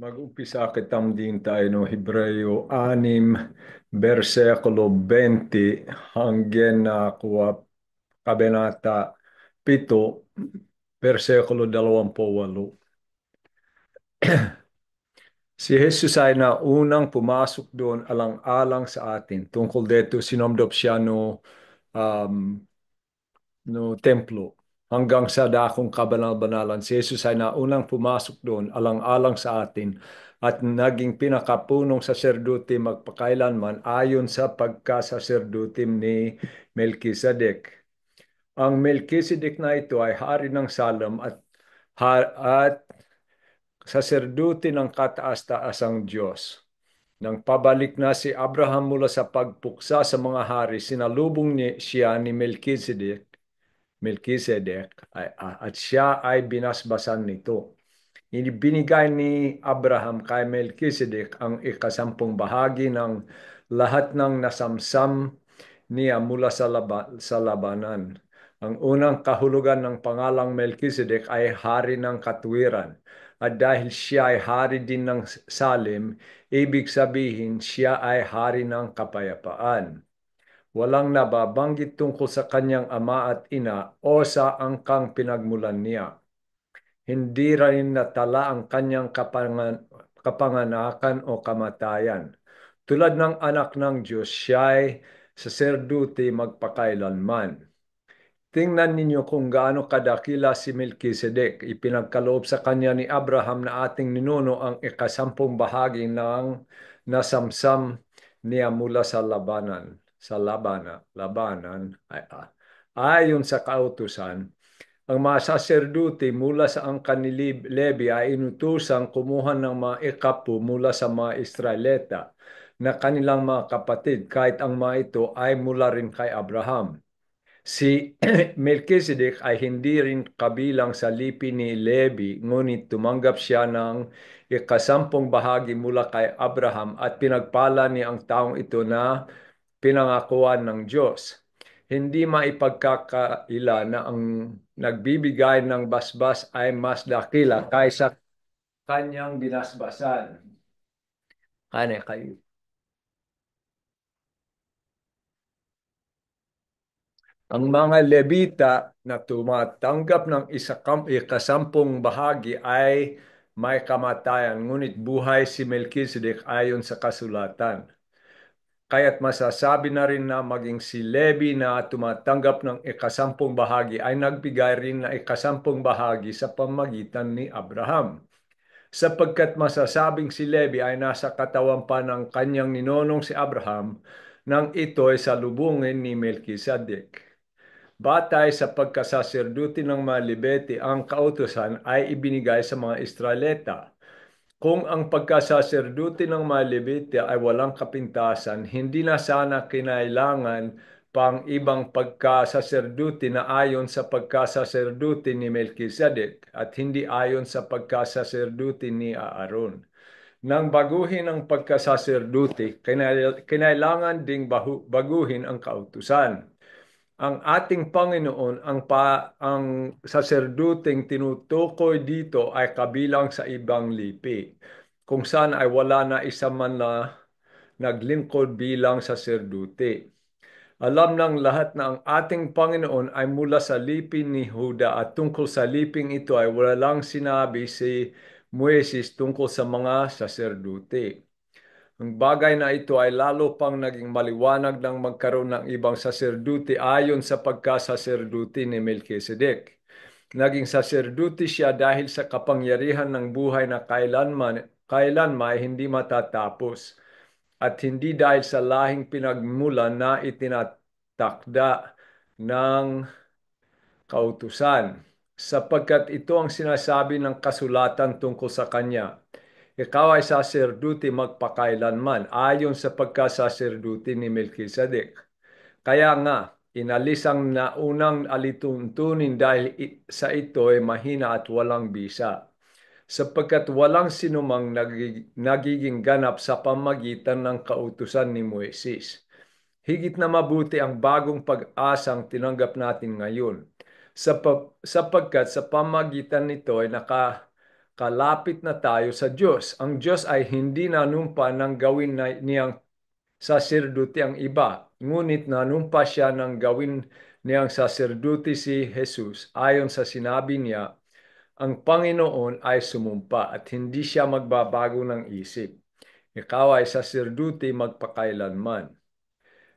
Mag-umpisa kitang din tayo no Hebreo 6, versikulo 20 hanggang na kuwa kabanata 7, versikulo 28. Si Jesus ay naunang pumasok doon alang-alang sa atin. Tungkol dito, sinomdop siya um, no templo hanggang sa dakong kabanal-banalan. Si Jesus ay naunang pumasok doon alang-alang sa atin at naging pinakapunong saserdote magpakailanman ayon sa pagkasaserdote ni Melchizedek. Ang Melchizedek na ito ay hari ng Salem at saserdote ng kataas-taasang Diyos. Nang pabalik na si Abraham mula sa pagpuksa sa mga hari, sinalubong siya ni Melchizedek at siya ay binasbasan nito. Binigay ni Abraham kay Melchizedek ang ikasampung bahagi ng lahat ng nasamsam niya mula sa labanan. Ang unang kahulugan ng pangalang Melchizedek ay hari ng katuwiran. At dahil siya ay hari din ng Salem, ibig sabihin siya ay hari ng kapayapaan. Walang nababanggit tungkol sa kanyang ama at ina o sa angkang pinagmulan niya. Hindi rin natala ang kanyang kapanganakan o kamatayan. Tulad ng anak ng Diyos, siya ay saserdote magpakailanman. Tingnan ninyo kung gaano kadakila si Melchizedek. Ipinagkaloob sa kanya ni Abraham na ating ninuno ang ikasampung bahagi ng nasamsam niya mula sa labanan. Ayon sa kautusan, ang mga saserdote mula sa angkan ni Levi ay inutusang kumuha ng mga ikapu mula sa mga Israelita na kanilang mga kapatid kahit ang mga ito ay mula rin kay Abraham. Si Melchizedek ay hindi rin kabilang sa lipi ni Levi, ngunit tumanggap siya ng ikasampung bahagi mula kay Abraham at pinagpala niya ang taong ito na pinangakuan ng Diyos. Hindi maipagkakaila na ang nagbibigay ng basbas ay mas dakila kaysa kanyang binasbasan. Kane kayo. Ang mga Levita na tumatanggap ng ikasampung bahagi ay may kamatayan, ngunit buhay si Melchizedek ayon sa kasulatan. Kaya't masasabi na rin na maging si Levi na tumatanggap ng ikasampung bahagi ay nagbigay rin na ikasampung bahagi sa pamagitan ni Abraham. Sapagkat masasabing si Levi ay nasa katawan pa ng kanyang ninonong si Abraham nang ito ay salubungin ni Melchizedek. Batay sa pagkasaserdote ng mga Levite, ang kautusan ay ibinigay sa mga Israelita. Kung ang pagkasaserdote ng mga Levite ay walang kapintasan, hindi na sana kinailangan pang ibang pagkasaserdote na ayon sa pagkasaserdote ni Melchizedek at hindi ayon sa pagkasaserdote ni Aaron. Nang baguhin ang pagkasaserdote, kinailangan ding baguhin ang kautusan. Ang ating Panginoon, ang saserduteng tinutukoy dito ay kabilang sa ibang lipi, kung saan ay wala na isa man na naglingkod bilang saserdute. Alam ng lahat na ang ating Panginoon ay mula sa lipi ni Huda at tungkol sa liping ito ay wala lang sinabi si Moises tungkol sa mga saserdute. Ang bagay na ito ay lalo pang naging maliwanag nang magkaroon ng ibang saserdote ayon sa pagkasaserdote ni Melchizedek. Naging saserdote siya dahil sa kapangyarihan ng buhay na kailanman hindi matatapos at hindi dahil sa lahing pinagmulan na itinatakda ng kautusan, sapagkat ito ang sinasabi ng kasulatan tungkol sa kanya. Ikaw ay saserdote magpakailanman ayon sa pagkasaserdote ni Melchizedek. Kaya nga, inalis ang naunang alituntunin dahil sa ito ay mahina at walang bisa, sapagkat walang sinumang nagiging ganap sa pamagitan ng kautusan ni Moises. Higit na mabuti ang bagong pag-asang tinanggap natin ngayon, sapagkat sa pamagitan nito ay kalapit na tayo sa Diyos. Ang Diyos ay hindi nanumpa ng gawin niyang saserdote ang iba, ngunit nanumpa siya ng gawin niyang saserdote si Jesus. Ayon sa sinabi niya, ang Panginoon ay sumumpa at hindi siya magbabago ng isip. Ikaw ay saserdote magpakailanman.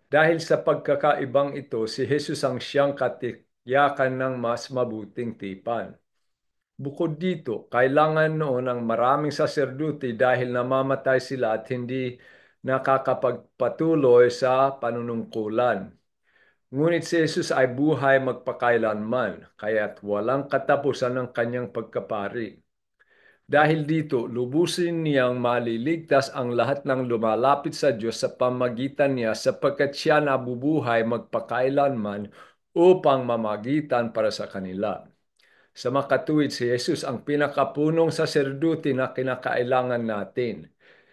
Dahil sa pagkakaibang ito, si Jesus ang siyang katiyakan ng mas mabuting tipan. Bukod dito, kailangan noon ng maraming saserdote dahil namamatay sila at hindi nakakapagpatuloy sa panunungkulan. Ngunit si Jesus ay buhay magpakailanman, kaya't walang katapusan ng kanyang pagkapari. Dahil dito, lubusin niyang maliligtas ang lahat ng lumalapit sa Diyos sa pamagitan niya sapagkat siya nabubuhay magpakailanman upang mamagitan para sa kanila. Sa makatuwid, si Jesus ang pinakapunong saserdote na kinakailangan natin.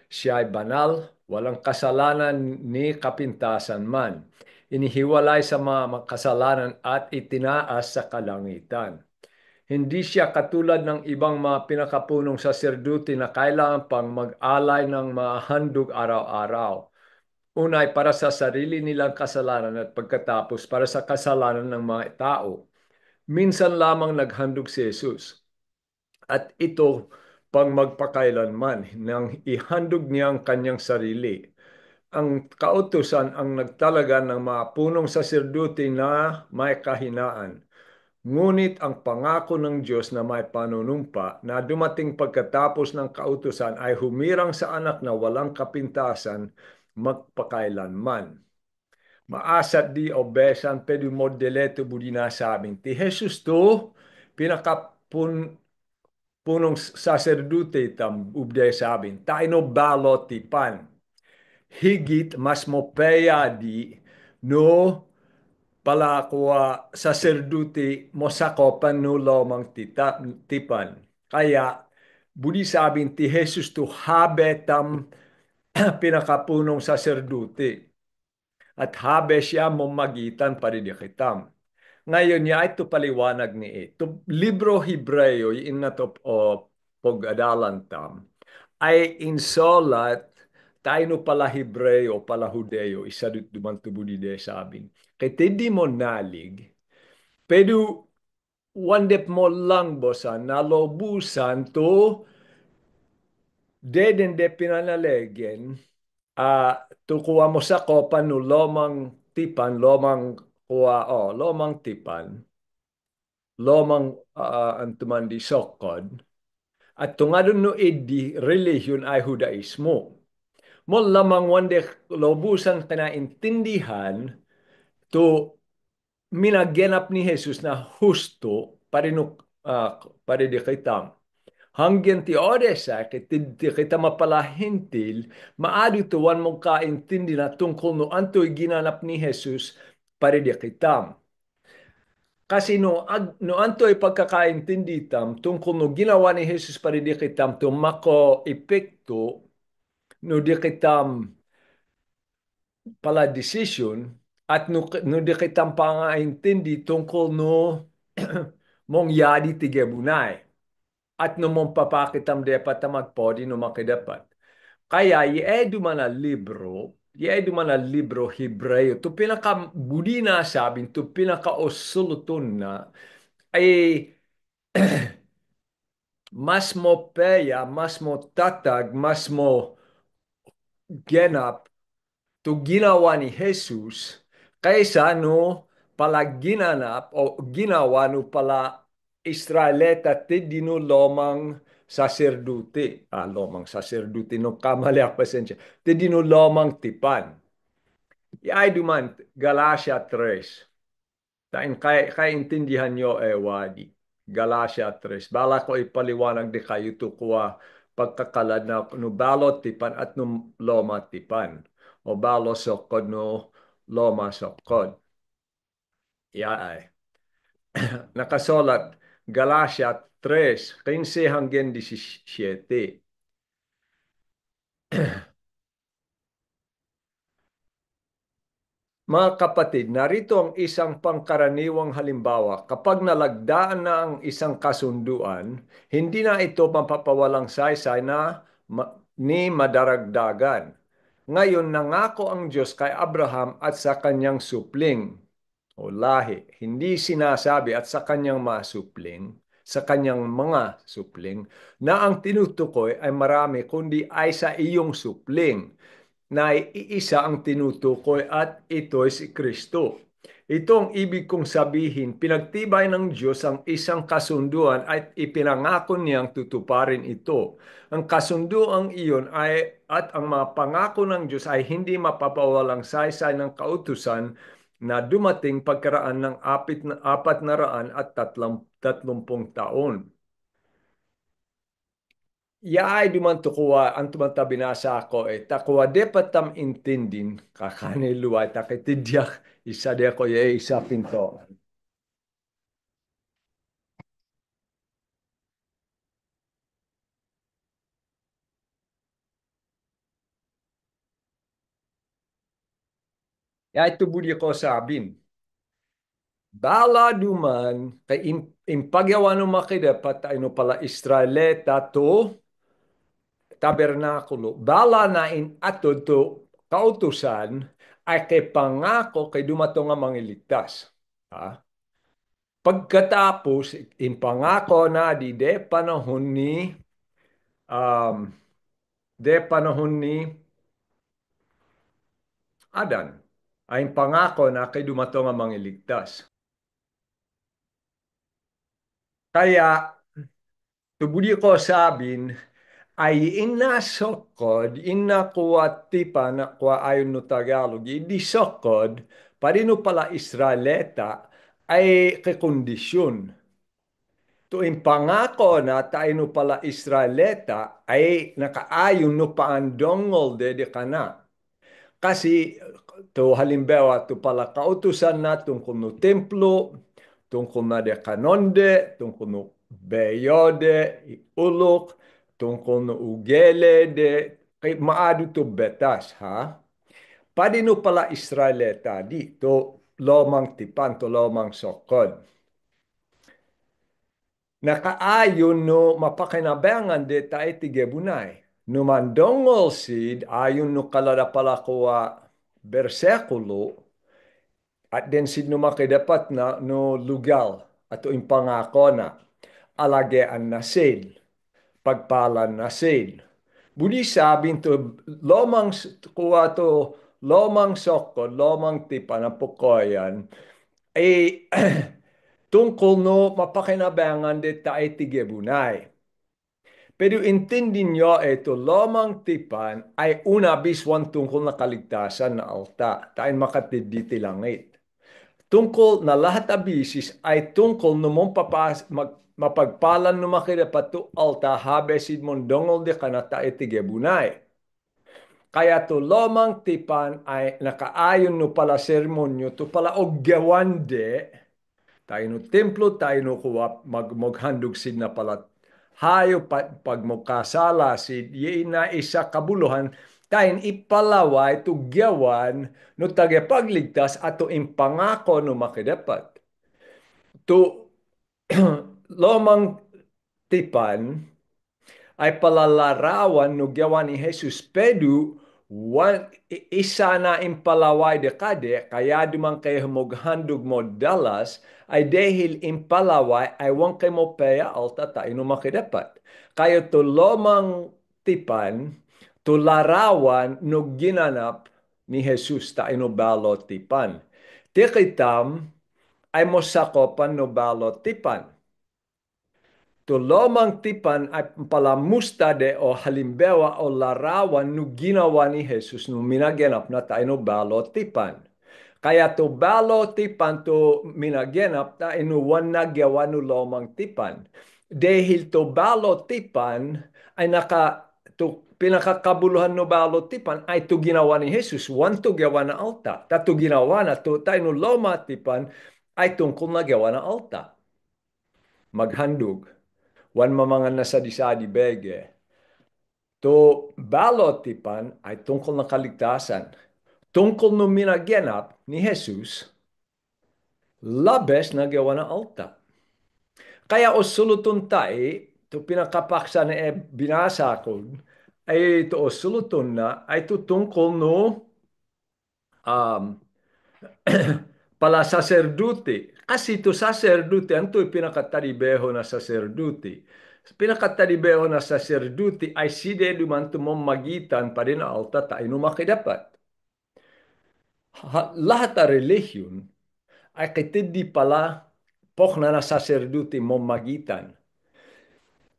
Siya ay banal, walang kasalanan ni kapintasan man. Inihiwalay sa mga makasalanan at itinaas sa kalangitan. Hindi siya katulad ng ibang mga pinakapunong saserdote na kailangan pang mag-alay ng mga handog araw-araw. Unay para sa sarili nilang kasalanan at pagkatapos para sa kasalanan ng mga tao. Minsan lamang naghandog si Jesus. At ito pang magpakailanman nang ihandog niya ang kanyang sarili. Ang kautusan ang nagtalaga ng mga punong saserdote na may kahinaan. Ngunit ang pangako ng Diyos na may panunumpa na dumating pagkatapos ng kautusan ay humirang sa anak na walang kapintasan magpakailanman. Maasat di obesan pedu modeleto budina sabing. Ti Jesus to pinakapun punong saserdote tam ubday sabing. Taino balo ti pan. Higit mas mopeya di no pala kuwa saserdote mosakopan no lomang tipan. Kaya, budi sabing ti Jesus to habetam pinakapunong saserdote. At habe siya mamagitan paridikitam. Ngayon niya ito paliwanag ni ito. Libro Hebreo, yung na to pag-adalan tam, ay insolat tayo no pala Hebreo, pala Hudeo, isa duman tubudi de sabing. Kaya hindi mo nalig, pero wandep mo lang bosan, nalobusan to deden de pinanalegen, tukuha mo sa kopan no lomang tipan, lomang tipan, lomang antuman di sokod, at tungadon no edi religion ay Judaismo. Mo lamang wande lobusan kinaintindihan to minaganap ni Jesus na husto para di kita. Hanggang ti odesa, kita mapalahintil, maadi tuwan mong kaintindi na tungkol no anto'y ginanap ni Jesus para di kita. Kasi no anto'y pagkakaintindi tam tungkol no ginawa ni Jesus para di kita, tumako epekto no di kita pala decision at no di kita pangaintindi tungkol no mong yadi tigebunay at no mong papakitam depat magpodi no makidapat. Kaya iedu man a libro Hebreo, to pinaka budi na sabing, to pinaka osulutun na, ay mas mo peya, mas mo tatag, mas mo genap to ginawa ni Jesus kaysa no pala ginanap o ginawa no pala Israelita ti dino lomang saserdote. Lomang saserdote no kamali ako pasensya. Ti dino lomang tipan. Iay duman Galatia 3. Kaya intindihan nyo wadi. Galatia 3. Bala ko ipaliwanag di kayo to kuwa pagkakalad na no balot tipan at no loma tipan. O balo sokod no loma sokod. Iay. Nakasolat Galatia 3, 15 hanggang 17. Mga kapatid, narito ang isang pangkaraniwang halimbawa. Kapag nalagdaan na ang isang kasunduan, hindi na ito mapapawalang saysay na ni madaragdagan. Ngayon, nangako ang Diyos kay Abraham at sa kanyang supling o lahi. Hindi sinasabi at sa kanyang mga supling, sa kanyang mga supling, na ang tinutukoy ay marami, kundi ay sa iyong supling na iisa ang tinutukoy at ito ay si Kristo. Ito ang ibig kong sabihin, pinagtibay ng Diyos ang isang kasunduan at ipinangako niyang tutuparin ito. Ang kasunduang iyon ay at ang mga pangako ng Diyos ay hindi mapapawalang saysay ng kautusan na dumating pagkaraan ng 430 taon. Yaay duman to kuwa ang tumanta binasa ako takuwa de patam intindin kakaniluwa takitidyak isa de ko ye isa pinto. Ya itu budi ko sabin. Bala duman kay impagyawan no makidapat ay no pala Israeleta to tabernakulo. Bala na in atod to kautusan ay kay pangako kay dumato nga mangiligtas. Ha? Pagkatapos, impangako na di de panahon ni um, Adan ay pangako na kay dumato nga mangiligtas. Kaya tubuli ko sabin ay inasokod inakuatipa na kwa ayon no Tagalog di sokod parino pala Israeleta ay kekondisyon. Tuwing pangako na tayo no pala Israeleta ay nakaayon no paandongol de kana. Kasi to halimbawa to pala kautusan na tungkol no templo, tungkol na de kanonde, tungkol no beyode, ulok, tungkol no ugele de kay maadu to betas ha. Padi no pala Israeleta dito lomang tipan to lomang sokod. Nakaayon no mapakinabangan de tayo tigebunay. Numandongol sid ayon no kaladapala ko bersekulo at den sid no makidapat na no lugal ato impangako na alagean na sid pagpalan na sid. Budi sabin to lomang kuwa to lomang sokko lomang tipa na pukoyan eh tungkol no mapakinabangan de tayo tigebunay. Pero intindi nyo ito, lomang tipan ay una biswan tungkol na kaligtasan na alta. Tayo makatiditi langit. Tungkol na lahat abisis ay tungkol no mong mapagpalan no makirapat alta habesid mong dongol de kanata itigebunay. Kaya to lomang tipan ay nakaayon no pala sermonyo to pala oggawande tayo no templo, tayo no kuwa maghandog sid na pala hayo pag magkasala sid yun na isa kabuluhan tayo ipalaway tugyawan no tagapagligtas ato impangako no makidapat. To lomang tipan ay palalarawan no gawa ni Jesus pedu isa na impalaway de kade kaya dumang kayo maghandog mo dalas ay dahil impalaway ay wang kayo mo peya alta tayo no makidapat. Kayo to lomang tipan to larawan no ginanap ni Jesus tayo no balot tipan. Tikitam ay mosakopan no balot tipan. Tulomang tipan ay palamusta de o halimbawa o larawan no ginawa ni Jesus no minaganap na tayo no balot tipan. Kaya to balot tipan to minaganap na inuwan na gawa no lomang tipan. Dahil to balot tipan ay to pinakakabuluhan no balot tipan ay to ginawa ni Jesus. Wan to gawa na alta. Tato ginawa na to tayo no loma tipan ay tungkol na gawa na alta. Maghandog. Wan mamangan na sadi-sadi bege. To balotipan ay tungkol ng kaligtasan. Tungkol no minaganap ni Jesus, labes na gawa ng alta. Kaya o suluton tayo, to pinakapaksa na binasa ko, ay ito o suluton na, ay ito tungkol no um, pala saserdote. Kasi ito saserdote, ang ito'y pinakatalibeho na saserdote. Pinakatalibeho na saserdote ay side duman magitan pa rin alta tayo makidapat. Lahat na relihiyon ay kitindi pala pok na saserdote magitan.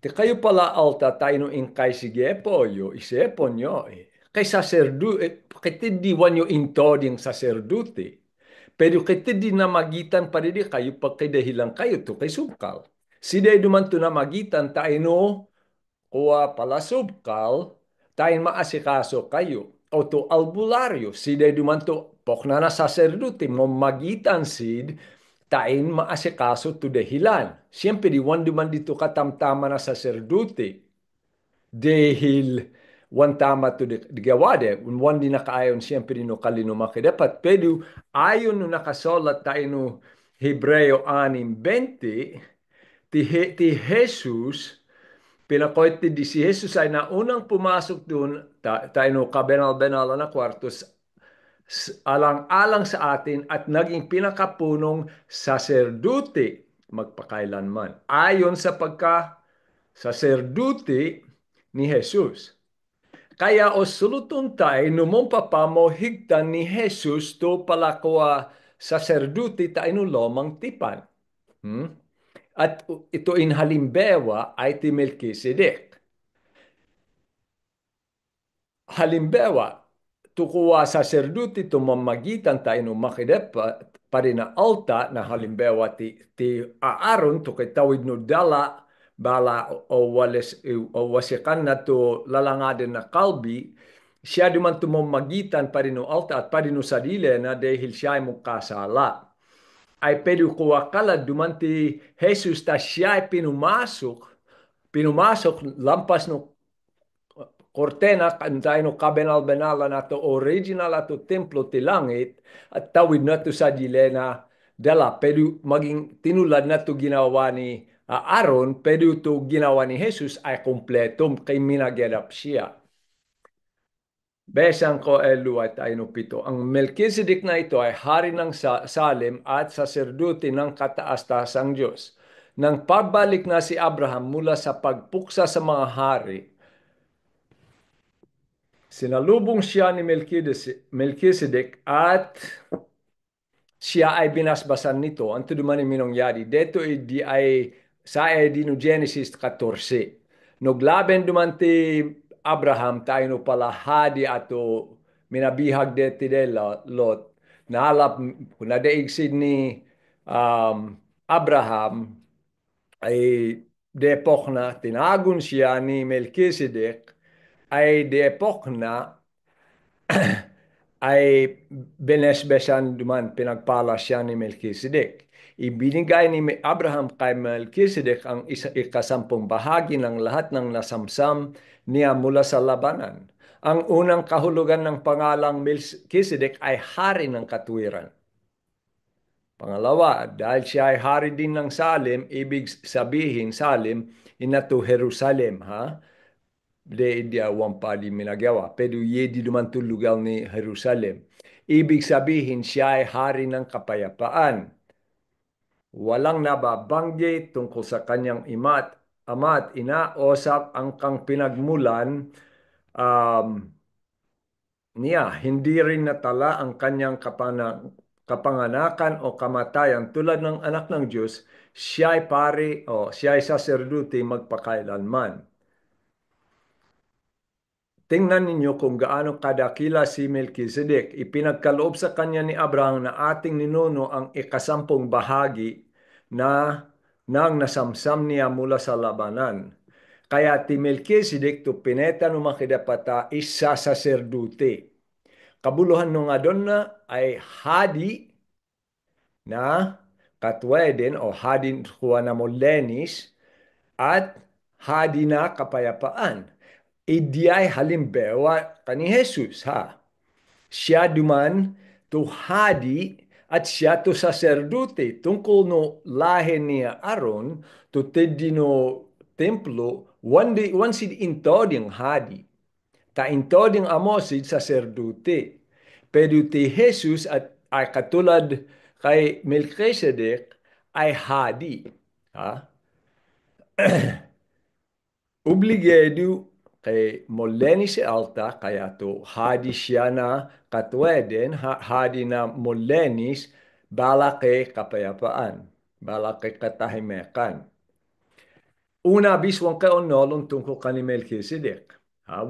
Te kayo pala alta tayo no inkay sige po yo, isepo nyo eh. Kay saserdote, kitindi wanyo into ding saserdote. Pero kitindi na magitan pa rin kayo pagkadahilan kayo to kay sukal. Siday duman to na magitan tayo no kuha pala subkal, tayo maasikaso kayo. O to albularyo, siday duman to pok na saserdote mo magitan sid, tain maasikaso to dahilan. Siyempre, di wan duman dito katamtama na saserdote. Dahil wan tama to di gawade, wan di nakaayon siyempre no kalino makidapat. Pero ayon no nakasolat tayo no Hebreo 6:20, ti Jesus, pinakoyti di si Jesus ay naunang pumasok doon, tayo no kabenal-benal na kwartos, alang-alang sa atin at naging pinakapunong saserdote magpakailanman. Ayon sa pagka-saserdote ni Jesus. Kaya o sulutun tayo, numumpa pa mo higtan ni Jesus to pala kuwa saserdote tayo no lomang tipan. At ito in halimbawa ay ti Melchizedek. Halimbawa, tukuwa saserdote tumamagitan tayo no makidepa pa rin na alta na halimbawa ti Aaron to kitawid no dala bala o wasikan na to lalangaden na kalbi, siya duman tumamagitan pa rin no alta at pa rin no sadile na dahil siya ay mukasala. Ay pero kuwa kala duman ti Jesus ta siya ay pinumasok lampas no kortena kantayo no kabenal-benala na to original ato templo ti langit at tawid na to sa dilena dala pero maging tinulad na to ginawa ni Aaron pero to ginawa ni Jesus ay kompleto kay minagadap siya. Besan ko eluwa tayo no pito. Ang Melchizedek na ito ay hari ng Salem at saserdote ng kataas-taasang Diyos. Nang pagbalik na si Abraham mula sa pagpuksa sa mga hari, sinalubong siya ni Melchizedek at siya ay binasbasan nito. Ang tuduman ni minongyari. Dito ay sa di no Genesis 14. Noglaben duman ti Abraham tayo no palahadi ato minabihag de ti de Lot. Naalap na daigsid ni Abraham ay depok na tinagon siya ni Melchizedek ay depok na ay benesbesan duman pinagpala siya ni Melchizedek. Ibinigay ni Abraham kay Melchizedek ang ikasampung bahagi ng lahat ng nasamsam niya mula sa labanan. Ang unang kahulugan ng pangalang Melchizedek ay hari ng katwiran. Pangalawa, dahil siya ay hari din ng Salem, ibig sabihin Salem, inato Jerusalem, ha? De dia wampali minagawa. Pero yedi duman lugar ni Jerusalem. Ibig sabihin siya ay hari ng kapayapaan. Walang nababanggit tungkol sa kanyang ama at ina o sa angkang pinagmulan niya. Hindi rin natala ang kanyang kapanganakan o kamatayan tulad ng anak ng Diyos. Siya ay pari o siya ay saserdote magpakailanman. Tingnan ninyo kung gaano kadakila si Melchizedek. Ipinagkaloob sa kanya ni Abraham na ating ninuno ang ikasampung bahagi na nang nasamsam niya mula sa labanan. Kaya ti Melchizedek to pineta no makidapata isa saserdute. Kabuluhan no nga doon na ay hadi na katweden o hadi kuha na mo lenis at hadi na kapayapaan. Idiyay halimbawa kani Jesus ha. Siya duman to hadi at siya to saserdote tungkol no lahi niya Aron to teddy no templo one sid intoding hadi ta intoding amosid saserdote pero ti Jesus at ay katulad kay Melchizedek ay hadi ha obligado kay moleni si alta kaya to hadi siya na katweden hadi na molenis balake kapayapaan balake katahimekan una biswang kaonolon tungkol kani Melchizedek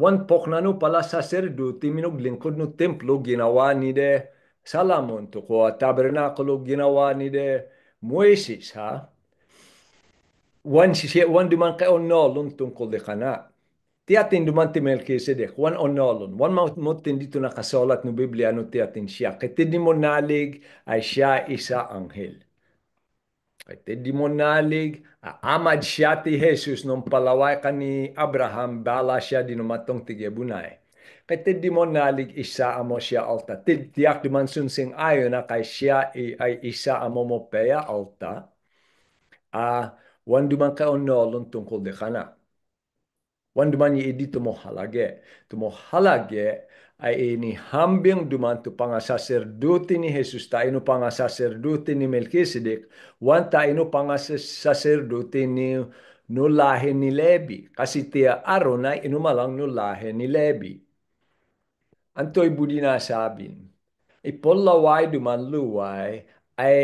wan pok na no pala saserdote minuglingkod no templo ginawa ni de Salamon to ko tabernakulo ginawa ni de Moises wan duman kaonolon tungkol de kana tiatin dumanti Melchizedek, wan onolon, wan motin dito nakasolat no Biblia no tiatin siya. Kaya di mo nalig ay siya isa anghel. Kaya di mo nalig, amad siya ti Jesus nung palaway ka ni Abraham, bala siya dinumatong tigyabunay. Kaya di mo nalig isa amo siya alta. Tiyak duman sunsing ayo na kay siya ay isa amo mo peya alta. Wan duman ka onolon tungkol de kana. Wan duman yi idi tumohalage. Tumohalage ay ini hambing duman tu panga saserdote ni Jesus ta ino panga saserdote ni Melchizedek. Wan ta ino panga saserdote ni nulahe ni Levi. Kasi tia Aron ay inumalang nulahe ni Levi. Antoy budi na sabin. Ipolaway duman luway ay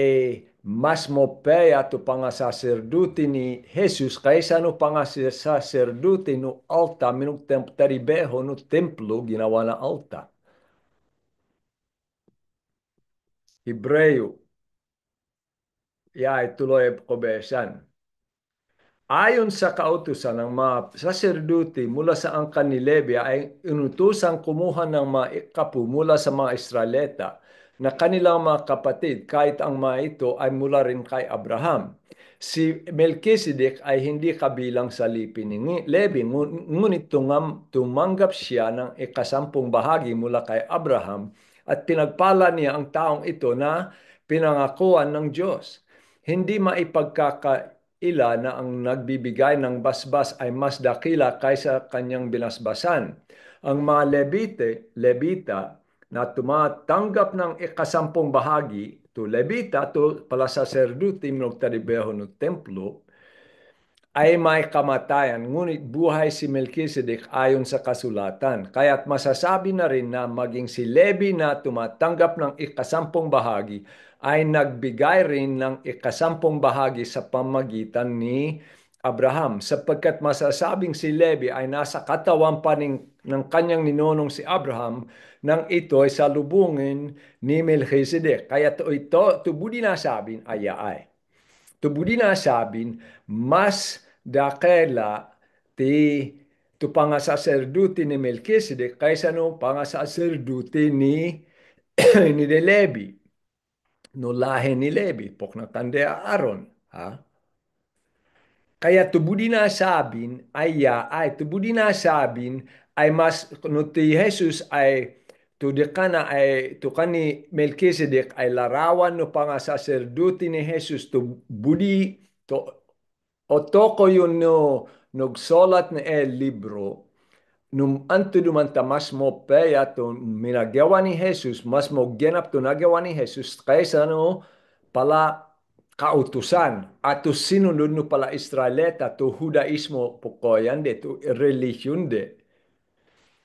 mas mopeya to pangasaserdote ni Jesus kaysa no pangasaserdote no alta minug taribeho no templo ginawa na alta. Hebreo. Ya ituloy ko besan. Ayon sa kautusan ng mga saserdote mula sa angkan ni Levi ay inutusang kumuha ng mga ikapu mula sa mga Israelita na kanilang mga kapatid kahit ang mga ito ay mula rin kay Abraham. Si Melchizedek ay hindi kabilang sa lipi ni Levi, ngunit tumanggap siya ng ikasampung bahagi mula kay Abraham at pinagpala niya ang taong ito na pinangakuan ng Diyos. Hindi maipagkakaila na ang nagbibigay ng basbas ay mas dakila kaysa kanyang binasbasan. Ang mga Levita na tumatanggap ng ikasampung bahagi to Levita to pala saserdote minugtaribeho no templo ay may kamatayan, ngunit buhay si Melchizedek ayon sa kasulatan. Kaya't masasabi na rin na maging si Levi na tumatanggap ng ikasampung bahagi ay nagbigay rin ng ikasampung bahagi sa pamagitan ni Abraham. Sapagkat masasabing si Levi ay nasa katawan pa ng kanyang ninonong si Abraham nang ito ay salubungin ni Melchizedek. Kaya ito tubudi na sabin ay. Tubudi na sabin, mas dakela ti tu pangasaserdote ni Melchizedek kaysa no pangasaserdote ni ni de Levi. No lahi ni Levi, pok na kandea Aaron. Kaya tubudi na sabin, tubudi na sabin, ay mas, no ti Jesus ay, to de kana ay, to kani Melchizedek ay larawan no pangasaserdote ni Jesus, to budi, to otoko yun no nagsolat na libro num anto dumanta mas mo peya to minagawa ni Jesus mas mo genap to nagawa ni Jesus kaysa no pala kautusan at to sinunod no pala Israelita to Judaismo pokoyan de to religion de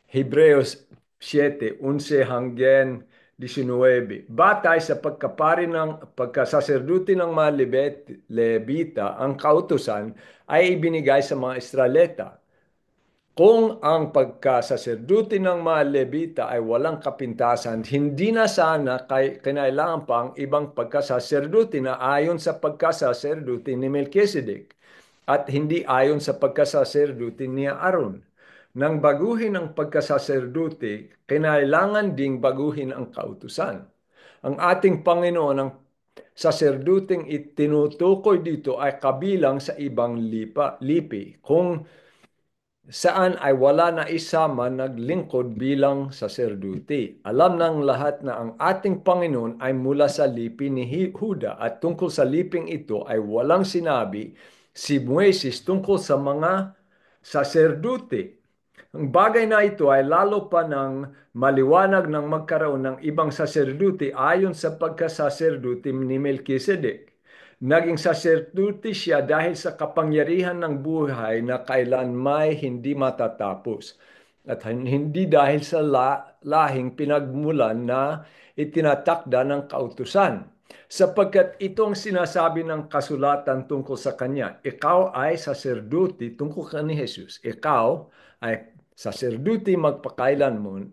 Hebreos 7:11 hanggang 19. Batay sa pagkapari ng pagkasaserdote ng mga Levita, ang kautusan ay ibinigay sa mga Israelita. Kung ang pagkasaserdote ng mga Levita ay walang kapintasan, hindi na sana kinailangan pa ang ibang pagkasaserdote na ayon sa pagkasaserdote ni Melchizedek at hindi ayon sa pagkasaserdote ni Aaron. Nang baguhin ang pagkasaserdote, kinailangan ding baguhin ang kautusan. Ang ating Panginoon, ang saserdoteng itinutukoy dito ay kabilang sa ibang lipi. Kung saan ay wala na isa man naglingkod bilang saserdote. Alam ng lahat na ang ating Panginoon ay mula sa lipi ni Huda at tungkol sa liping ito ay walang sinabi si Moises tungkol sa mga saserdote. Ang bagay na ito ay lalo pa ng maliwanag ng magkaroon ng ibang saserdote ayon sa pagkasaserdote ni Melchizedek. Naging saserdote siya dahil sa kapangyarihan ng buhay na kailanmay hindi matatapos at hindi dahil sa lahing pinagmulan na itinatakda ng kautusan. Sapagkat itong sinasabi ng kasulatan tungkol sa kanya, ikaw ay saserdote tungkol ka ni Jesus. Ikaw ay saserdote magpakailanman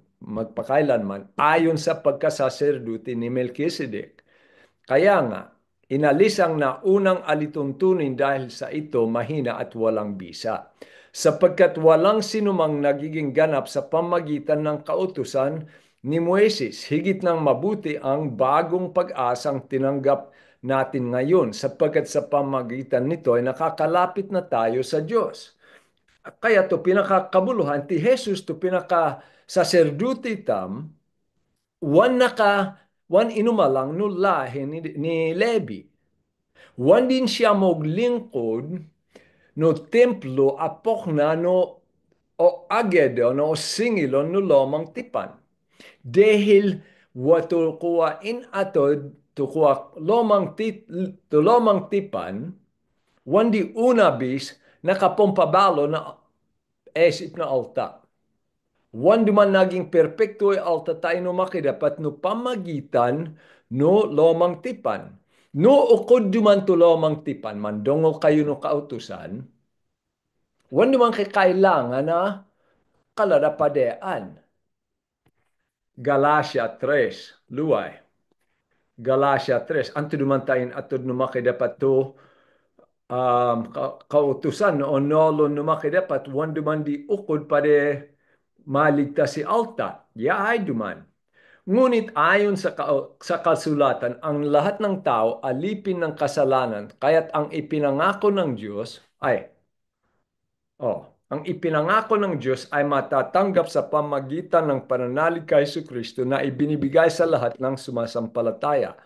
ayon sa pagkasaserdote ni Melchizedek. Kaya nga, inalis ang naunang alituntunin dahil sa ito mahina at walang bisa. Sapagkat walang sinumang nagiging ganap sa pamagitan ng kautusan ni Moises, higit ng mabuti ang bagong pag-asang tinanggap natin ngayon, sapagkat sa pamagitan nito ay nakakalapit na tayo sa Diyos. Kaya to pinakakabuluhan ti Jesus to pinaka saserdote tam wan inumalang no lahi ni Levi. Wan din siya moglingkod no templo apok na no o agedo no singilon no lomang tipan. Dahil wato kuwa in atod to kuwa lomang tipan, wan di una bis nakapompabalo na esip na alta. Wan duman naging perpekto ay alta tayo no makidapat no pamagitan no lomang tipan. No ukod duman to lomang tipan, mandongo kayo no kautusan, wan duman kailangan na kaladapadean. Galatia 3, luay. Galatia 3, anto duman tayo atod no makidapat to kautusan no nolon no makidapat, wan duman di ukod pade maligtas si alta. Yahay duman. Ngunit ayon sa kasulatan, ang lahat ng tao alipin ng kasalanan, kaya't ang ipinangako ng Diyos ang ipinangako ng Diyos ay matatanggap sa pamagitan ng pananalig kay Kristo na ibinibigay sa lahat ng sumasampalataya.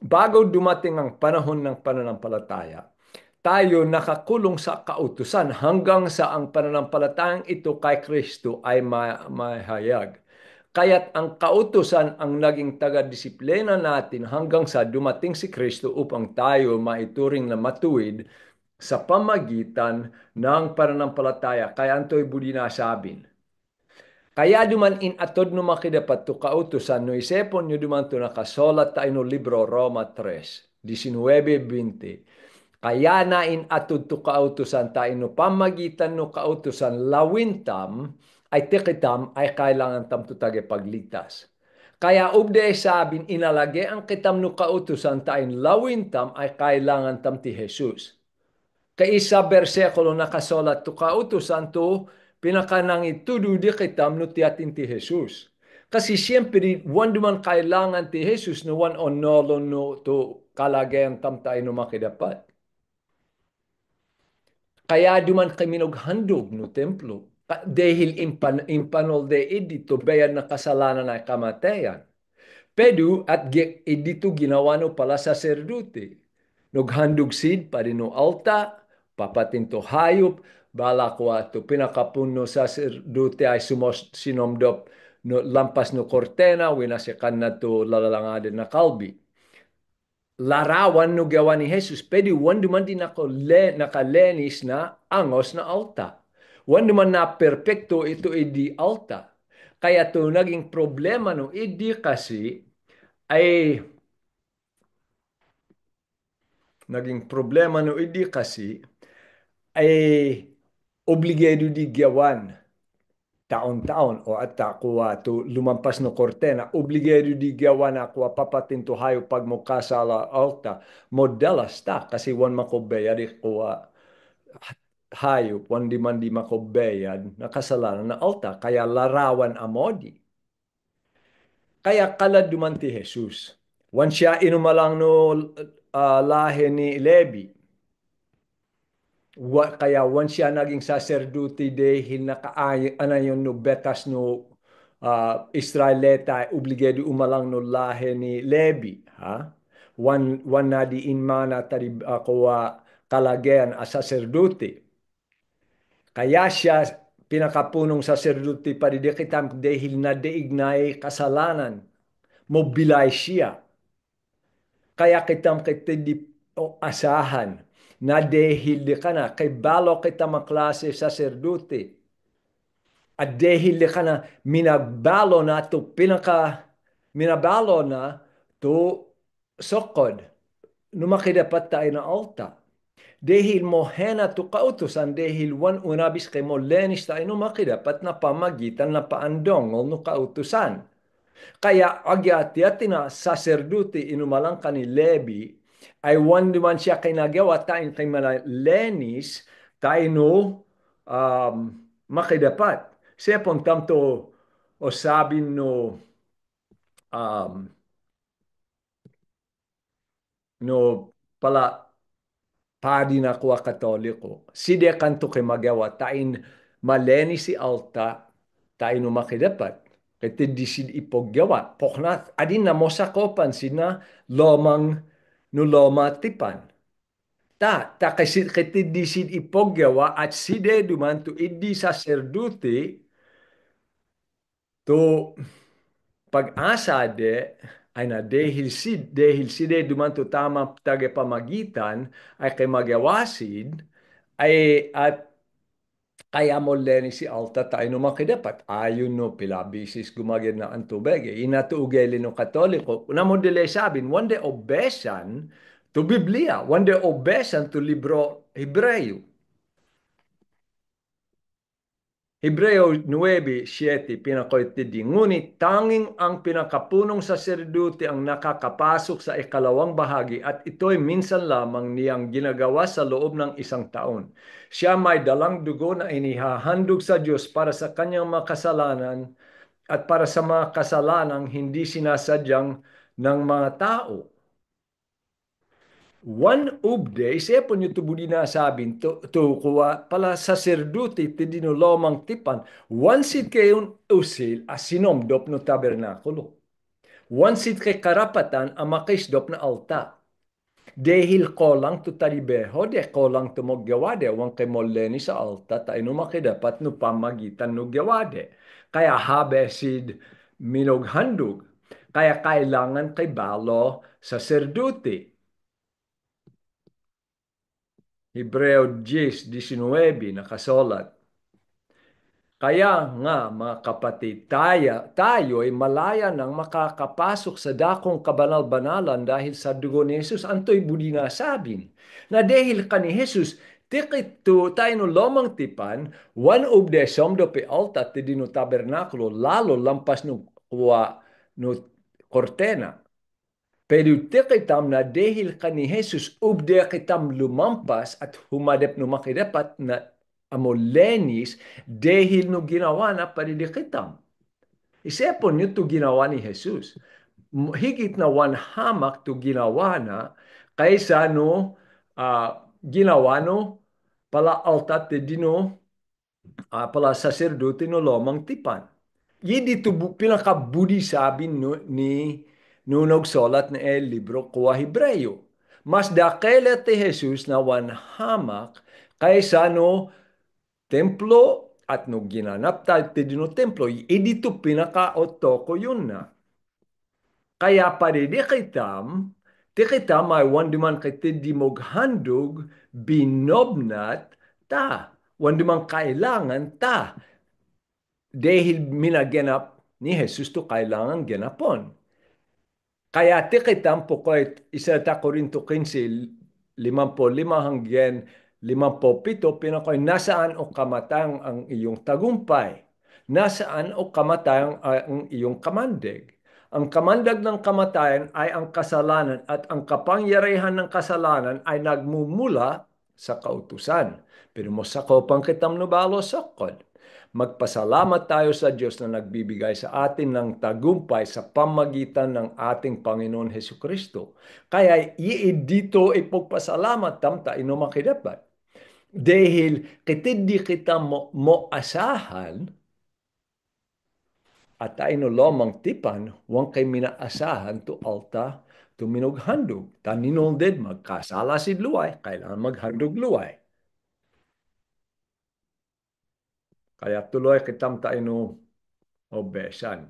Bago dumating ang panahon ng pananampalataya, tayo nakakulong sa kautusan hanggang sa ang pananampalatayang ito kay Kristo ay mahayag. Kaya't ang kautusan ang naging taga-disiplina natin hanggang sa dumating si Kristo upang tayo maituring na matuwid sa pamagitan ng pananampalataya. Kaya anto'y budi nasabin. Kaya duman in atod no makidapat to kautusan no isepon nyo duman to nakasolat tayo no libro Roma 3:19-20. Kaya na in atod to kautusan tayo no pamagitan no kautusan lawintam ay tikitam ay kailangan tam to pagligtas. Kaya ubde sabin inalage ang kitam no kautusan tayo lawintam ay kailangan tam ti Jesus. Kaisa bersekulo nakasolat to kautusan to pinakanang itudu di kitam no tiatin ti Jesus. Kasi siyempre, wan duman kailangan ti Jesus no wan onolon no to kalagayan tam tayo no makidapat. Kaya duman kami naghandog no templo. Dahil impanol de dito bayan na kasalanan ay kamatayan. Pero at dito ginawa no pala saserdote. Naghandog sid pa rin no alta, papatin to hayop, bala ko ato pinakapuno saserdote ay sinomdop no lampas no kortena, winasikan na to lalalangadin na kalbi. Larawan no gawa ni Jesus, pwede wan duman din nakalenis na angos na alta. Wan duman na perpekto ito idi alta. Kaya to naging problema no idi kasi ay naging problema no idi kasi ay obligado di gawan taon-taon o at kuwa to lumampas no kortena obligado di gawa na kuwa papatinto hayo pag mo kasala alta modelas ta kasi wan makobeya di kuwa hayop wan di man di makobeyad na kasalanan na alta kaya larawan amodi kaya kalad duman ti Jesus wan siya inumalang no lahi ni Levi Kaya once siya naging sacerdote dahil nakaayon ano yun no betas no Israelita obligado umalang no lahi ni Levi ha wan na di inmana tari ako kalagayan a sacerdote kaya siya pinakapunong sacerdote pa di kitam dahil na deignay kasalanan mobilay siya kaya kitam kita di asahan na dahil di ka na kay balo kita maklase sacerdote at dahil di ka na minagbalo na to minabalo na to sokod numakidapat tayo na alta dahil mo hena to kautusan dahil wan unabis kay mo lenis tayo numakidapat na pamagitan na paandong no kautusan kaya agyati na sacerdote inumalang ka ni Levi ay one man siya kay nagawa tayo kay lenis tayo no makidapat. Siya pong tamto o sabi no um, no pala padi na kuwa katoliko. Side kanto kay magawa tain maleni si alta tayo no makidapat. Kaya di sid ipogyawa. Poknat, adin na mo sakopan sina lomang no loma tipan. Ta kasi kaya di sid ipogyawa at side duman to idi sacerdote to pag-asa de ay na dahil side dumanto tama tagapamagitan ay kay magawasid ay at kaya mo leni si alta tayo no makidapat ayon no pilabisis gumagid na ang tubig inatuugeli no katoliko una mo dili sabin wande obesan to Biblia wande obesan to libro Hebreo Hebreo 9:7 pinakoytidi, ngunit tanging ang pinakapunong saserdote ang nakakapasok sa ikalawang bahagi at ito'y minsan lamang niyang ginagawa sa loob ng isang taon. Siya may dalang dugo na inihahandog sa Diyos para sa kanyang makasalanan at para sa mga kasalanang hindi sinasadyang ng mga tao. One ubde, siya po niyo tubuli na sabin, to kuwa pala sacerdote ti dinulomang tipan, one sit kayon usil asinomdop no tabernakulo. One sit kay karapatan ang makisdop na alta. Dahil kolang to talibeho, de kolang to mogyawade, wang kay moleni sa alta, tayo no makidapat no pamagitan no gyawade. Kaya habesid minoghandog. Kaya kailangan kay balo sacerdote. Hebreo 10:19 nakasulat. Kaya nga mga kapatid, tayo ay malaya nang makakapasok sa dakong kabanal-banalan dahil sa dugo ni Jesus. Anto'y budi nga sabin na dahil ka ni Jesus, tikit to tayo no lomang tipan, one of the somdo pe alta ti dino tabernakulo, lalo lampas no kuwa no kortena. Pero kitam na dahil ka ni Jesus, ubde kitam lumampas at humadap no makidapat na amolenis dahil no ginawa na parili kitam. Isipon nyo to ginawa ni Jesus. Higit na one hamak to ginawa na kaysa no ginawa no pala altat de dino pala sacerdote no lomang tipan. Yidi to pinakabudi sabi no, ni nunog solat na el libro kuwa Hebreo. Mas dakela ti Jesus na wan hamak kaysa no templo at no ginanap tayo ti dino templo. Idi to pinaka-otoko yun na. Kaya ti kitam ay wanduman kiti di moghandog binobnat ta. Wanduman kailangan ta dahil minaganap ni Jesus to kailangan ganapon. Kaya tikitan po ko isa ta Korinto 15, 55 hanggang 57, pinakoy, nasaan o kamatayang ang iyong tagumpay? Nasaan o kamatayang ang iyong kamandag? Ang kamandag ng kamatayan ay ang kasalanan at ang kapangyarihan ng kasalanan ay nagmumula sa kautusan. Pero mo sakopang kitam no balo sokod. Magpasalamat tayo sa Diyos na nagbibigay sa atin ng tagumpay sa pamagitan ng ating Panginoon Hesus Kristo. Kaya dito ipagpasalamat tamta inumakidapat. Dahil kitid di kita mo asahan at tayo lomang tipan, huwag kay minaasahan to alta tuminughandog. Taninong din magkasala si luay, kailangan maghandog luay. Kaya tuloy kitam tayo no obesan.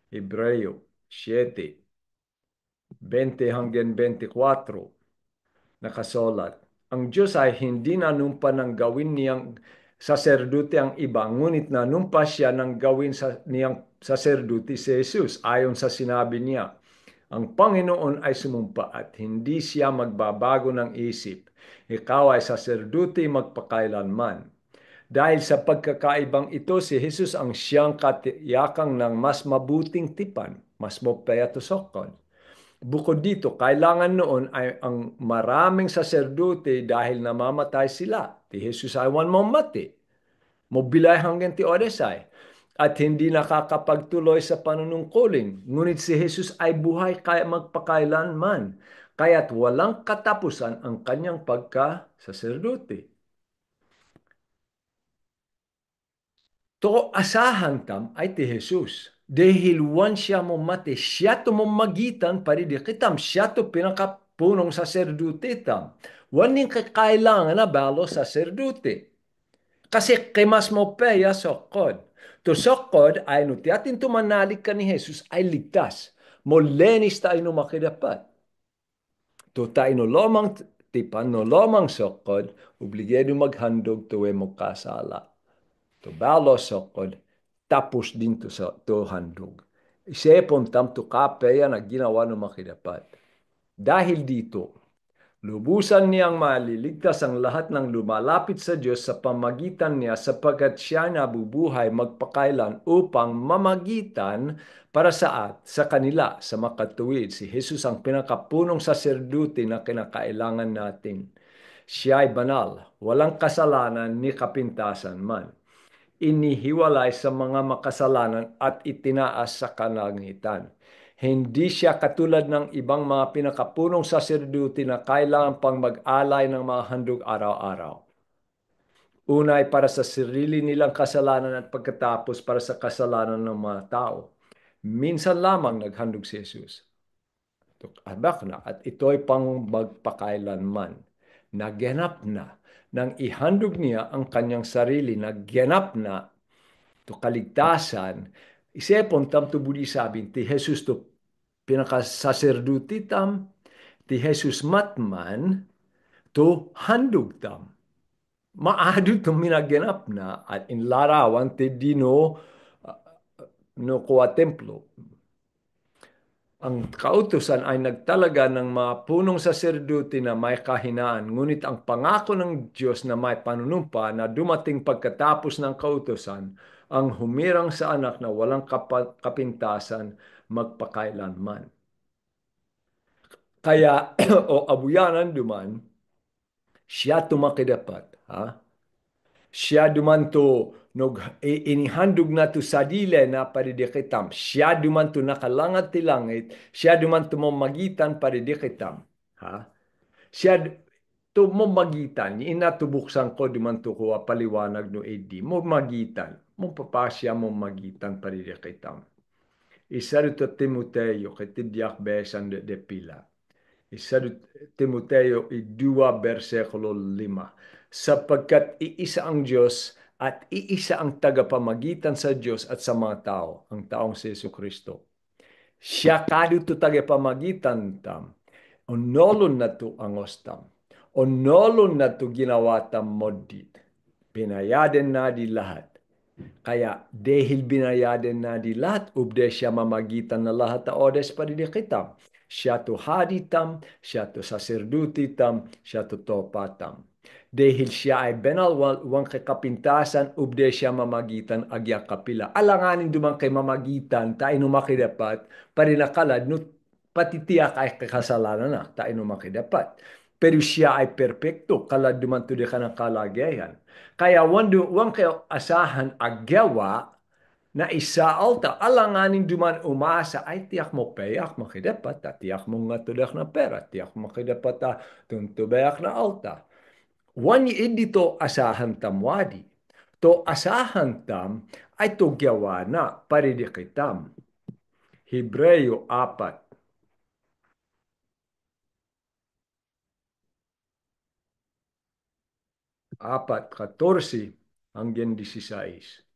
Hebreo 7, 20 hanggang 24 nakasulat. Ang Diyos ay hindi nanumpa ng gawin niyang saserdote ang iba, ngunit nanumpa siya ng gawin niyang saserdote si Jesus ayon sa sinabi niya. Ang Panginoon ay sumumpa at hindi siya magbabago ng isip. Ikaw ay saserdote magpakailanman. Dahil sa pagkakaibang ito, si Jesus ang siyang katiyakang ng mas mabuting tipan, mas mopeyatusokon. Bukod dito, kailangan noon ay ang maraming saserdote dahil namamatay sila. Ti Jesus ay wan mamati. Mobilay hanggang ti Odesay. At hindi nakakapagtuloy sa panunungkuling. Ngunit si Jesus ay buhay kaya magpakailanman. Kaya't walang katapusan ang kanyang pagka-saserdote. To asahan tam ay ti Jesus. Dahil wan siya mo mati, siya to mamagitan paridi kitam, siya to pinakapunong saserdote tam. Wan ning kakailangan na balo saserdote. Kasi kemas mo peya sokod. To sokod ay no tiatin tumanalig ka ni Jesus ay ligtas. Molenis tayo no makidapat. To tayo no lomang tipan, no lomang sokod, obligado maghandog tuwe mo kasala. To balo sokod, tapos din to sa to handog. Isipon tam to kapeya na ginawa ng makidapat. Dahil dito, lubusan niyang maliligtas ang lahat ng lumalapit sa Diyos sa pamagitan niya sapagkat siya nabubuhay magpakailan upang mamagitan para sa kanila sa makatuwid. Si Jesus ang pinakapunong saserdote na kinakailangan natin. Siya ay banal, walang kasalanan ni kapintasan man, inihiwalay sa mga makasalanan at itinaas sa kalangitan. Hindi siya katulad ng ibang mga pinakapunong saserdote na kailangan pang mag-alay ng mga handog araw-araw. Una ay para sa sarili nilang kasalanan at pagkatapos para sa kasalanan ng mga tao. Minsan lamang naghandog si Jesus. Abak na at ito'y pang magpakailanman. Naganap na nang ihandog niya ang kanyang sarili, naganap na to kaligtasan, isipon tam to budi sabin, ti Jesus to pinakasaserduti tam, ti Jesus matman, to handog tam. Maado to minaganap na at inlarawan ti dino no kuwa templo. Ang kautusan ay nagtalaga ng mga punong saserdote na may kahinaan, ngunit ang pangako ng Diyos na may panunumpa na dumating pagkatapos ng kautusan ang humirang sa anak na walang kapintasan magpakailanman. Kaya o abuyanan duman, siya tumakidapat. Ha? Siya dumanto inihandog na to sa dile na paridikitam. Siya dumanto nakalangat ti langit. Siya dumanto mamagitan paridikitam. Ha? Siya to mamagitan. Inatubuksan ko dumanto ko paliwanag no edi. Mamagitan. Mapapasya mamagitan paridikitam. Isa rito Timoteo kitidyak besan de pila. Isa Timoteo 2 versikulo 5. Sapagkat iisa ang Diyos at iisa ang tagapamagitan sa Diyos at sa mga tao, ang taong si Jesucristo. Siya kadto tagapamagitan tam. Onolon na to angos tam. Onolon na to ginawa tam modit. Binayaden na di lahat. Kaya dahil binayaden na di lahat, ubde siya mamagitan na lahat na odes paridikitam. Siya to haditam, siya to saserdutitam, siya to topatam. Dahil siya ay benal wang kakapintasan, ubde siya mamagitan agya kapila. Alanganin dumang kay mamagitan, tayo numakidapat, parinakalad, no, patitiyak ay kakasalanan na, tayo numakidapat. Pero siya ay perpekto, kalad duman to di ka ng kalagayan. Kaya wang kayo asahan agyawa na isa alta, alanganin duman umasa, ay tiyak mo payak makidapat, tiyak mo nga tudak na pera, tiyak mo makidapat tuntubayak na alta. Wani dito asahan tam wadi. To asahan tam ay to gyawana paridikitam. Hebreo 4, 4:14 hanggang 16.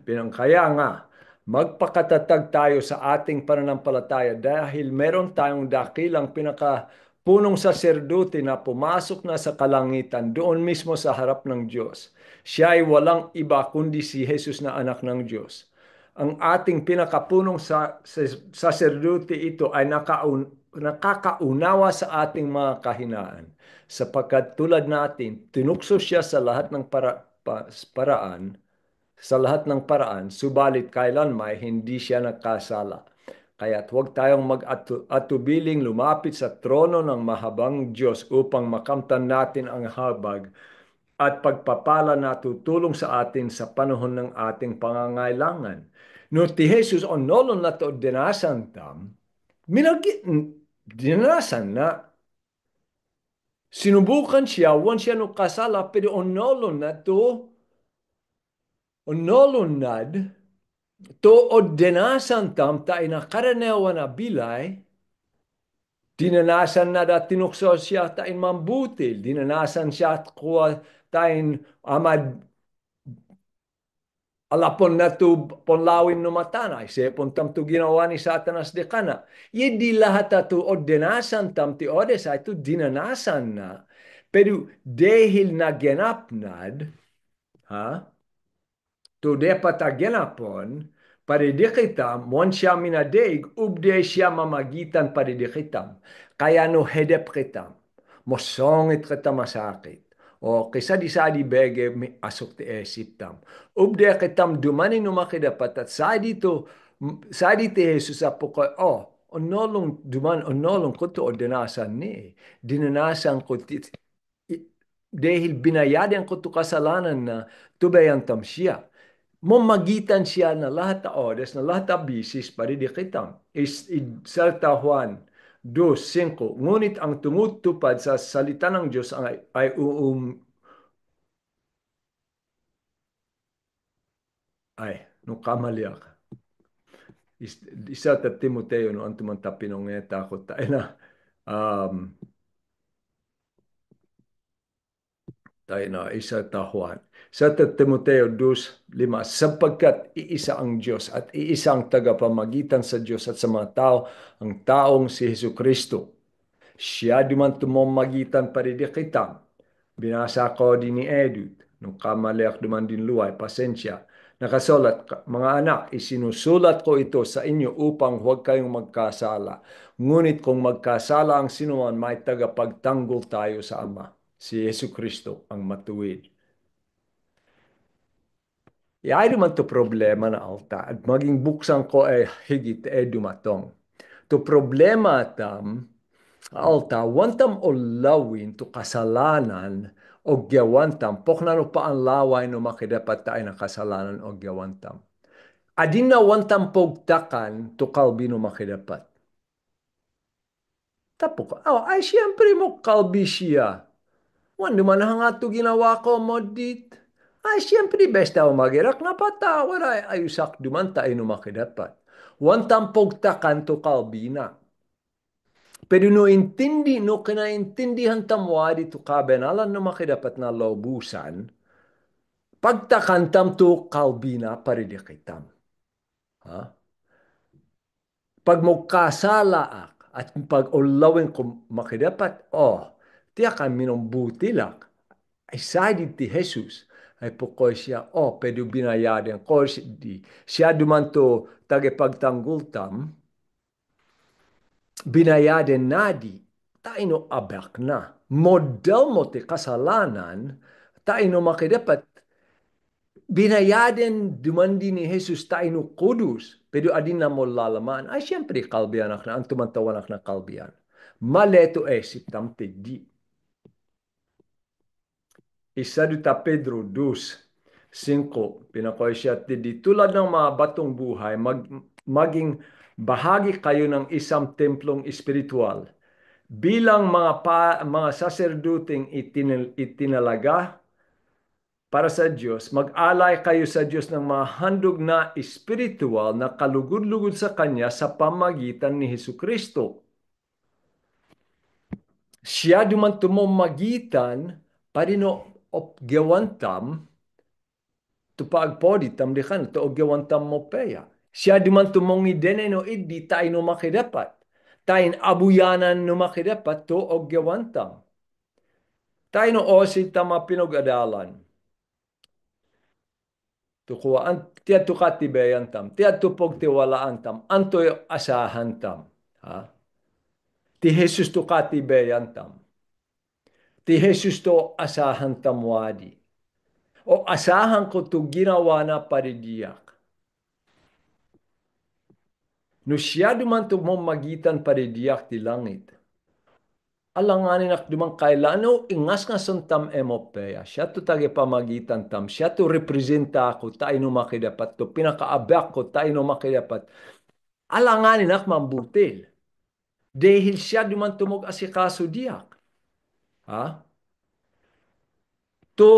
Pinangkaya nga, magpakatatag tayo sa ating pananampalataya dahil meron tayong dakilang pinakapunong saserdote na pumasok na sa kalangitan doon mismo sa harap ng Diyos. Siya ay walang iba kundi si Jesus na anak ng Diyos. Ang ating pinakapunong saserdote ito ay nakakaunawa sa ating mga kahinaan. Sapagkat tulad natin, tinukso siya sa lahat ng paraan sa lahat ng paraan, subalit kailanman hindi siya nagkasala. Kaya't huwag tayong mag-atubiling lumapit sa trono ng mahabang Diyos upang makamtan natin ang habag at pagpapala na tutulong sa atin sa panahon ng ating pangangailangan. No ti Jesus onolon na to dinasan tam, minagi, dinasan na, sinubukan siya, wan siya no kasala, pero onolon na to, onolon nad, to ordinasan tam ta inakarenewa na bilay, dinanasan na da tinukso siya ta in mambutil, dinanasan siya at kuha tain amad alapon na tu ponlawin no matanay, sepon tam tu ginawa ni Satanas de kana. Yedi lahat tu ordinasan tam ti odes ay tu dinanasan na, pero dahil na genapnad, ha? To dapat agenapon, paridikitam, mon siya minadig, ubde siya mamagitan paridikitam. Kaya no hedep kitam, mosongit kita masakit. O kisa di sa di bege asok ti esiptam. Ubde kitam dumani no makidapat at sa di ti Jesus apo ko, onolong duman, onolong ko to ordinasan ni. Dinanasan ko dahil binayadan ko to kasalanan na tubayan tam siya. Mamagitan siya na lahat ta oras, na lahat ta bisis, paridikitam. Salta Juan 2:5. Ngunit ang tumutupad sa salita ng Diyos ay, nung kamali ako. Isa ta Timoteo, no, ang tumantapinong ngeta ko tayo na, um, isa ta Juan. Sa Timoteo 2:5, sapagkat iisa ang Diyos at iisa ang tagapamagitan sa Diyos at sa mga tao, ang taong si Hesus Kristo. Siya duman tumamagitan paridikitam. Binasa ko din ni Edut, nung kamaliak duman din luway, pasensya. Nakasulat, mga anak, isinusulat ko ito sa inyo upang huwag kayong magkasala. Ngunit kung magkasala ang sinuman, may tagapagtanggol tayo sa Ama, si Yesu Kristo ang matuwid. Iay duman to problema na alta at maging buksan ko ay higit dumatong. To problema tam, alta, wantam o lawin to kasalanan o gyawantam, pokna no pa ang laway no makidapat tayo na kasalanan o gyawantam. Adin na wantam pogtakan to kalbi no makidapat. Tapok, ay siyempre mo kalbi siya. Wan naman nga to ginawa ko mo dit. Ay siyempre besta o magirak na patawar ay ayusak duman tayo no makidapat. Wantam pogtakan to kalbi na. Pero no intindi, no kinaintindihan tamwari to kabenalan no makidapat na laubusan, pagtakantam to kalbina paridikitam. Ha? Pag mo kasalaak at pag ulawin ko makidapat, tiyakan minong butilak, ay sadi ti Jesus, ay pukoy siya, pero binayadan ko siya dumanto tagapagtanggultam, binayaden nadi, taino abak na. Model mo ti kasalanan, taino makidapat, binayaden dumandi ni Jesus taino kudus, pero adin na mo lalaman, ay siyempre kalbianak na, ang tumantawanak na kalbian. Maleto esip tamte di. Isa duta Pedro 2:5, pinakoy siya, di tulad ng mga batong buhay, maging bahagi kayo ng isang templong espiritual. bilang mga saserduteng itinalaga para sa Diyos, mag-alay kayo sa Diyos ng mga handog na espiritual na kalugod-lugod sa Kanya sa pamagitan ni Hesu Kristo. Siya duman tumomagitan parino opgewantam tupagpoditam di kan to opgewantam mo peya. Siya duman tumongi dene no iddi tayo no makidapat. Tayin abuyanan no makidapat to opgewantam. Tayo no osi tama pinogadalan. Tukuan tiya tukatibayan tam. Tiya tupog tiwalaan tam. Antoy asahan tam. Ha? Ti Jesus tukatibayan tam. Ti Jesus to asahan tam wadi. O asahan ko to ginawa na paridiyak. No siya duman to mo magitan paridiyak ti langit. Alanganin ak duman kailan no ingas nga son tam emopeya. Siya to tagi pamagitan tam. Siya to representa ako tayo no makidapat to. Pinakaabak ko tayo no makidapat. Alanganin ak mambutil. Dahil siya duman tumog asikaso diyak. Ha? To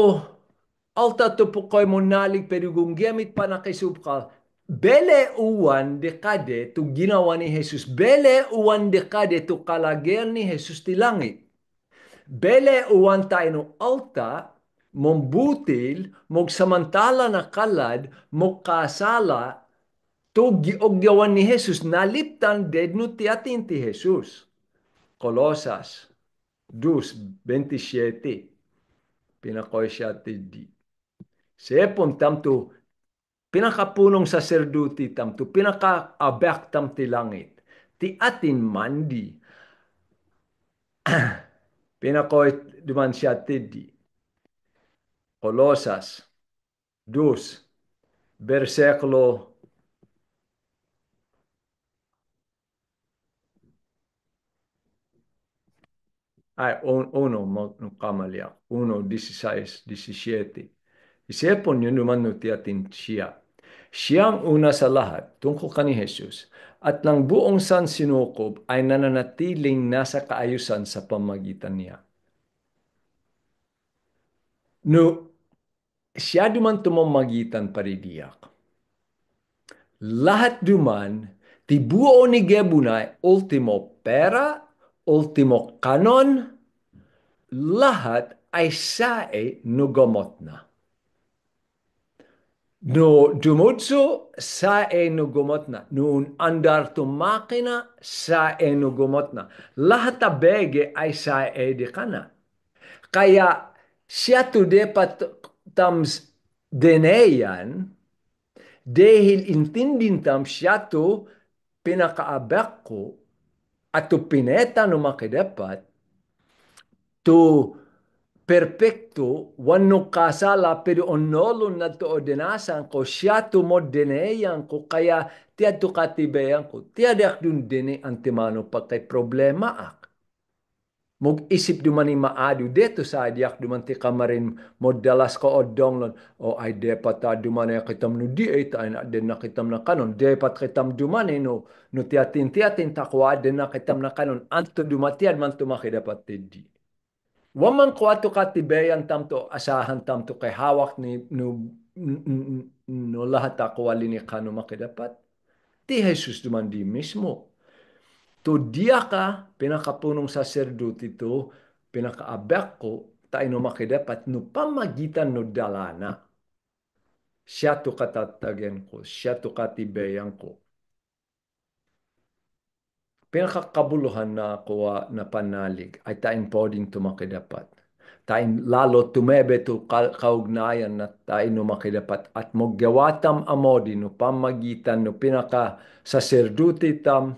alta to po koy mo nalig perugong gamit pa na kay subkal. Bele uwan dekade to ginawa ni Jesus. Bele uwan dekade to kalagel ni Jesus ti langit. Bele uwan tayo no alta mong butil, mong samantala na kalad, mong kasala, to giogyawan ni Jesus, naliptan dead no ti atin ti Jesus. Colosas 2:27. Pinakoy siya ti di. Sepon tamto pinakapunong saserduti tamto pinakaabak tam ti langit. Ti atin mandi. Pinakoy duman siya ti di. Colosas 2, versikulo uno, kamali ako. 1:16-17. Isipon nyo naman no ti atin siya. Siya ang una sa lahat tungkol kani Jesus at ng buong sansinukob ay nananatiling nasa kaayusan sa pamagitan niya. No, siya duman tumamagitan paridiyak. Lahat duman, ti buo ni Gebunay, ultimo pera, ultimo kanon, lahat ay sae no gamot na. No dumutso, sae no gumot na. Noon andar to makina, sae no gumot na. Lahat abege ay sae di kana. Kaya siya to depat tams deneyan, dahil intindin tam siya to pinakaabak ko at to pineta no makidapat to perfecto, wano kasala, pero onolo na to ordinasan ko, siya to mo dineyan ko, kaya tiya to katibayan ko, tiya dak dun dine antimano pa kay problema ak. Mog isip duman ni maadu, deto sa diak duman ti kamarin mo dalas ko odong lon, o ay depat ta duman ay kitam no di ay ta na den na kitam na kanon, depat kitam duman no, no tiatin takwa den na kitam na kanon, anto dumatiad man tumakidapat ti di. Waman ko ato katibayan tamto asahan tamto kay hawak ni no lahat ako alini kano makidapat. Ti Jesus duman di mismo. To dia ka pinakapunong saserdote to pinakaabak ko tayo no makidapat no pamagitan no dalana. Siya to katatagan ko, siya to katibayan ko. Pinakakabuluhan na kuwa na panalig ay tain poding tumakidapat. Tain lalo tumebe to kaugnayan na tain no makidapat at moggawatam amodi no pamagitan no pinaka saserdote tam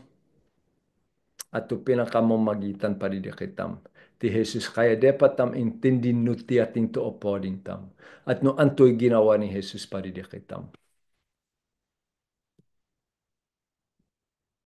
at to pinaka mamagitan paridikitam. Ti Jesus kaya dapat tam intindin no ti ating to opoding tam. At no antoy ginawa ni Jesus paridikitam.